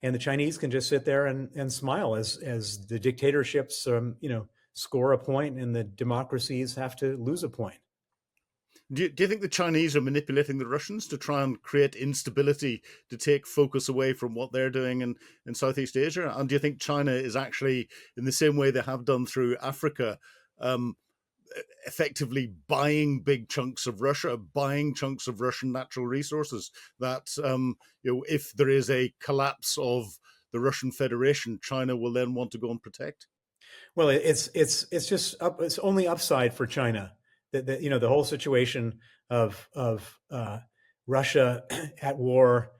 and the Chinese can just sit there and smile as the dictatorships, score a point and the democracies have to lose a point. Do you think the Chinese are manipulating the Russians to try and create instability, to take focus away from what they're doing in Southeast Asia? And do you think China is actually, in the same way they have done through Africa, um, effectively buying big chunks of Russia, buying chunks of Russian natural resources that, if there is a collapse of the Russian Federation, China will then want to go and protect? Well, it's just up. It's only upside for China. The whole situation of Russia at war.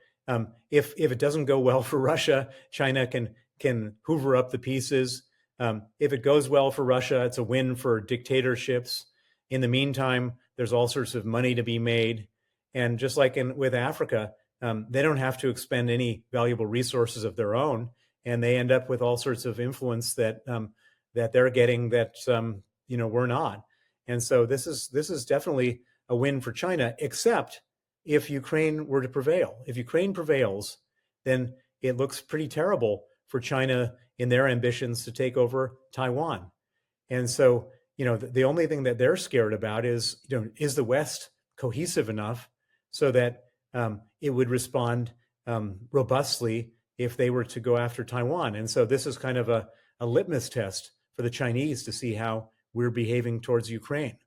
If it doesn't go well for Russia, China can hoover up the pieces. If it goes well for Russia, it's a win for dictatorships. In the meantime, there's all sorts of money to be made, and just like with Africa, they don't have to expend any valuable resources of their own, and they end up with all sorts of influence that they're getting that we're not. And so this is definitely a win for China, except if Ukraine were to prevail. If Ukraine prevails, then it looks pretty terrible for China in their ambitions to take over Taiwan. And so, the only thing that they're scared about is the West cohesive enough so that it would respond robustly if they were to go after Taiwan. And so this is kind of a litmus test for the Chinese to see how we're behaving towards Ukraine.